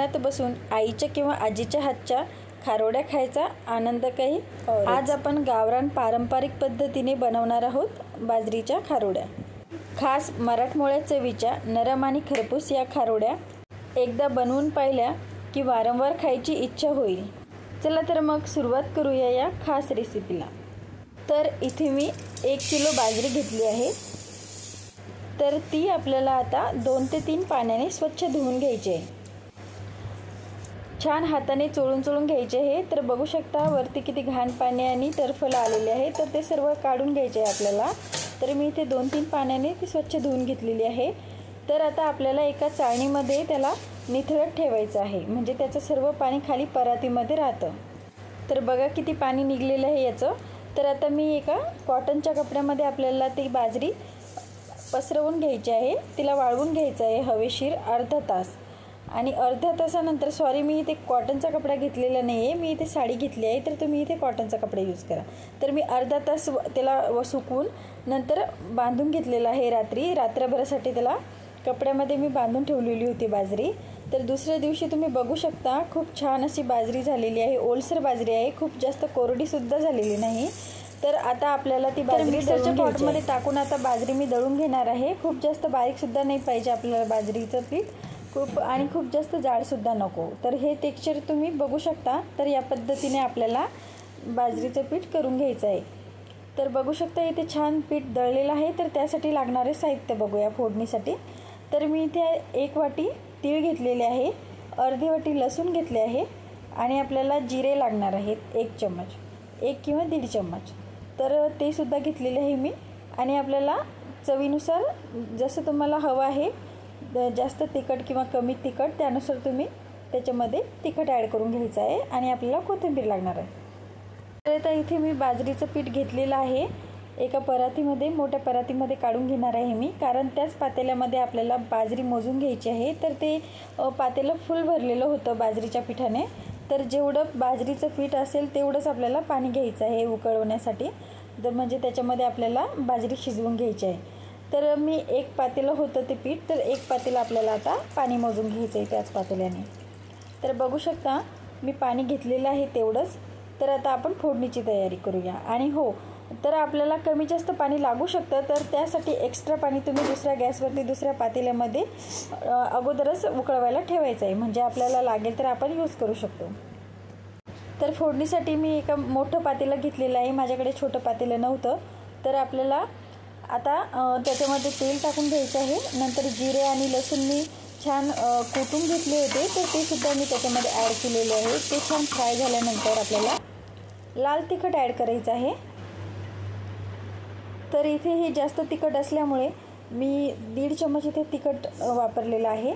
अंगणात बसून आईच्या किंवा आजीच्या हातच्या खारोड्या खायचा आनंद काही औरच। आज आपण गावरान पारंपरिक पद्धतीने बनवणार आहोत बाजरीच्या खारोड्या। खास मराठमोळ्या चवीच्या नरम आणि खरपूस या खारोड्या एकदा बनवून पाहिल्या की वारंवार खायची इच्छा होईल। चला तर मग सुरुवात करूया या खास रेसिपीला। तर इथे मी 1 किलो बाजरी घेतली आहे। तर ती आपल्याला आता 2 ते 3 पाण्याने स्वच्छ धुवून घ्यायची आहे। छान हाताने चोळून घ्यायचे आहे। तर बघू शकता वरती किती घाण पाणी आणि टरफल आलेले आहे, तर ते सर्व काढून घ्यायचे आहे आपल्याला। तर मी इथे 2-3 पाण्याने ती स्वच्छ धुवून घेतलेली आहे। तर आता आपल्याला एका चाळणीमध्ये त्याला निथळत ठेवायचं आहे, म्हणजे त्याचं सर्व पाणी खाली परातीमध्ये राहतं। तर बघा किती पाणी निघलेलं आहे याचं। तर आता मी एका कॉटनच्या कपड्यामध्ये आपल्याला ती बाजरी पसरवून घ्यायची आहे, तिला वाळवून घ्यायचं आहे हवेशीर अर्धा तास। आणि अर्ध्या तासानंतर, सॉरी मी इथे कॉटनचा कपडा घेतलेला नाही आहे, मी इथे साडी घेतली आहे, तर तुम्ही इथे कॉटनचा कपडा यूज करा। तर मी अर्धा तास त्याला सुकवून नंतर बांधून घेतलेला आहे। रात्रभरासाठी त्याला कपड्यामध्ये मी बांधून ठेवलेली होती बाजरी। तर दुसऱ्या दिवशी तुम्ही बघू शकता खूप छान अशी बाजरी झालेली आहे, ओलसर बाजरी आहे, खूप जास्त कोरडीसुद्धा झालेली नाही। तर आता आपल्याला ती बाजरी मिक्सरच्या पॉटमध्ये टाकून आता बाजरी मी दळून घेणार आहे। खूप जास्त बारीकसुद्धा नाही पाहिजे आपल्याला बाजरीचं पीठ, खूप जास्त जाडसुद्धा नको। तर हे टेक्स्चर तुम्ही बघू शकता। तर या पद्धतीने आपल्याला बाजरीचं पीठ करून घ्यायचं आहे। तर बघू शकता इथे छान पीठ दळलेलं आहे। तर त्यासाठी लागणारे साहित्य बघूया फोडणीसाठी। तर मी इथे 1 वाटी तीळ घेतलेले आहे, अर्धी वाटी लसूण घेतले आहे आणि आपल्याला जिरे लागणार आहेत 1 चम्मच, 1 किंवा 1.5 चम्मच। तर ते सुद्धा घेतलेले आहे मी। आणि आपल्याला चवीनुसार जसं तुम्हाला हवं आहे, जास्त तिखट किंवा कमी तिखट, त्यानुसार तुम्ही त्याच्यामध्ये तिखट ॲड करून घ्यायचं आहे। आणि आपल्याला कोथिंबीर लागणार आहे। तर आता इथे मी बाजरीचं पीठ घेतलेलं आहे, एका परातीमध्ये, मोठ्या परातीमध्ये काढून घेणार आहे मी, कारण त्याच पातेल्यामध्ये आपल्याला बाजरी मोजून घ्यायची आहे। तर ते पातेलं फुल भरलेलं होतं बाजरीच्या पिठाने। तर जेवढं बाजरीचं पीठ असेल तेवढंच आपल्याला पाणी घ्यायचं आहे उकळवण्यासाठी, तर म्हणजे त्याच्यामध्ये आपल्याला बाजरी शिजवून घ्यायची आहे। तर मी 1 पातेलं होतं ते पीठ, तर 1 पातेलं आपल्याला आता पाणी मोजून घ्यायचं आहे त्याच पातेल्याने। तर बघू शकता मी पाणी घेतलेलं आहे तेवढंच। तर आता आपण फोडणीची तयारी करूया। आणि हो, तर आपल्याला कमी जास्त पाणी लागू शकतं, तर त्यासाठी एक्स्ट्रा पाणी तुम्ही दुसऱ्या गॅसवरती दुसऱ्या पातेल्यामध्ये अगोदरच उकळवायला ठेवायचं आहे, म्हणजे आपल्याला लागेल तर आपण यूज करू शकतो। तर फोडणीसाठी मी एका मोठं पातेलं घेतलेलं आहे, माझ्याकडे छोटं पातेलं नव्हतं। तर आपल्याला आता त्याच्यामध्ये तेल टाकून घ्यायचं आहे। नंतर जिरे आणि लसूण मी छान कुटून घेतले होते, तर ते सुद्धा मी त्याच्यामध्ये ॲड केलेले आहे। ते छान फ्राय झाल्यानंतर आपल्याला लाल तिखट ॲड करायचं आहे। तर इथे हे जास्त तिखट असल्यामुळे मी 1.5 चम्मच इथे तिखट वापरलेलं आहे।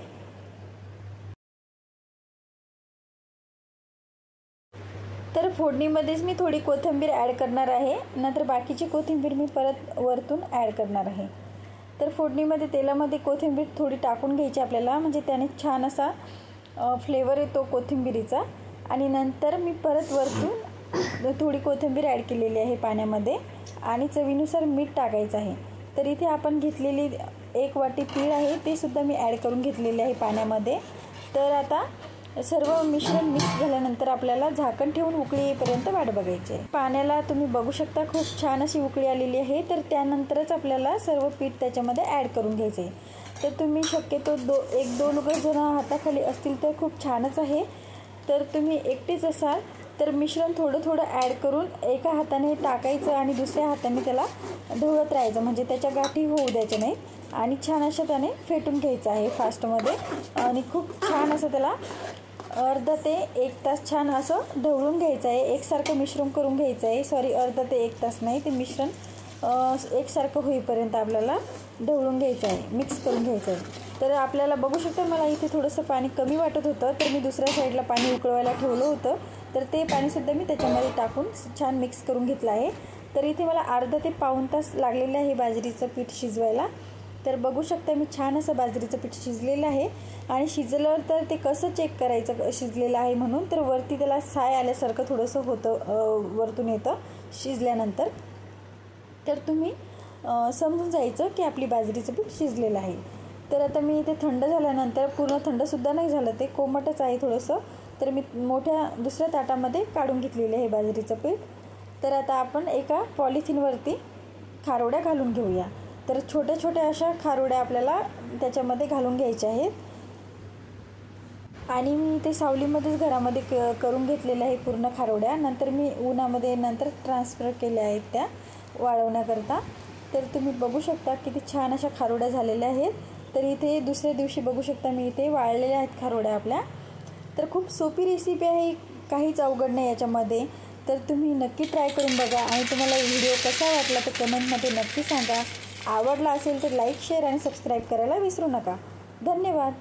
तर फोडणीमध्येच मी थोडी कोथिंबीर ॲड करणार आहे, नंतर बाकीची कोथिंबीर मी परत वरतून ॲड करणार आहे। तर फोडणीमध्ये तेलामध्ये कोथिंबीर थोडी टाकून घ्यायची आपल्याला, म्हणजे त्याने छान असा फ्लेवर येतो कोथिंबीरीचा। आणि नंतर मी परत वरतून थोडी कोथिंबीर ॲड केलेली आहे पाण्यामध्ये, आणि चवीनुसार मीठ टाकायचं आहे। तर इथे आपण घेतलेली 1 वाटी तीळ आहे, ते सुद्धा मी ॲड करून घेतलेले आहे पाण्यामध्ये। तर आता सर्व मिश्रण मिक्स झाल्यानंतर आपल्याला झाकण ठेवून उकळी येईपर्यंत वाट बघायची आहे। पाण्याला तुम्ही बघू शकता खूप छान अशी उकळी आलेली आहे। तर त्यानंतरच आपल्याला सर्व पीठ त्याच्यामध्ये ॲड करून घ्यायचं आहे। तर तुम्ही शक्यतो 1-2 जण हाताखाली असतील तर खूप छानच आहे। तर तुम्ही एकटेच असाल तर मिश्रण थोडं ॲड करून एका हाताने टाकायचं आणि दुसऱ्या हाताने त्याला ढवळत राहायचं, म्हणजे त्याच्या गाठी होऊ द्यायच्या नाहीत। आणि छान अशा त्याने फेटून घ्यायचं आहे फास्टमध्ये, आणि खूप छान असं त्याला अर्धा ते 1 तास छान असं ढवळून घ्यायचं आहे, एकसारखं मिश्रण करून घ्यायचं आहे। सॉरी, अर्धा ते 1 तास नाही, ते मिश्रण एकसारखं होईपर्यंत आपल्याला ढवळून घ्यायचं आहे, मिक्स करून घ्यायचं आहे। तर आपल्याला बघू शकता मला इथे थोडंसं पाणी कमी वाटत होतं, तर मी दुसऱ्या साईडला पाणी उकळवायला ठेवलं होतं। तर ते पाणीसुद्धा मी त्याच्यामध्ये टाकून छान मिक्स करून घेतलं आहे। तर इथे मला अर्धा ते पाऊण तास लागलेलं आहे बाजरीचं पीठ शिजवायला। तर बघू शकता मी छान असं बाजरीचं पीठ शिजलेलं आहे। आणि शिजलं तर ते कसं चेक करायचं शिजलेलं आहे म्हणून, तर वरती त्याला साय आल्यासारखं थोडंसं होतं, वरतून येतं शिजल्यानंतर। तर तुम्ही समजून जायचं की आपली बाजरीचं पीठ शिजलेलं आहे। तर आता मी इथे थंड झाल्यानंतर, पूर्ण थंडसुद्धा नाही झालं, ते कोमटच आहे थोडंसं, तर मी मोठ्या दुसऱ्या ताटामध्ये काढून घेतलेले आहे बाजरीचं पीठ. तर आता आपण एका पॉलिथिनवरती खारोड्या घालून घेऊया. तर छोट्या छोट्या अशा खारोड्या आपल्याला त्याच्यामध्ये घालून घ्यायच्या आहेत. आणि मी ते सावलीमध्येच घरामध्ये करून घेतलेल्या आहे पूर्ण खारोड्या. नंतर मी उन्हामध्ये नंतर ट्रान्सफर केल्या आहेत त्या वाळवण्याकरता. तर तुम्ही बघू शकता किती छान अशा खारोड्या झालेल्या आहेत. तर इथे दुसऱ्या दिवशी बघू शकता मी इथे वाळलेल्या आहेत खारोड्या आपल्या. तर खूप सोपी रेसिपी आहे, काहीच अवघड नाही याच्यामध्ये. तर तुम्ही नक्की ट्राय करून बघा आणि तुम्हाला व्हिडिओ कसा वाटला तर कमेंटमध्ये नक्की सांगा. आवडला असेल तर लाईक, शेअर आणि सबस्क्राईब करायला विसरू नका. धन्यवाद.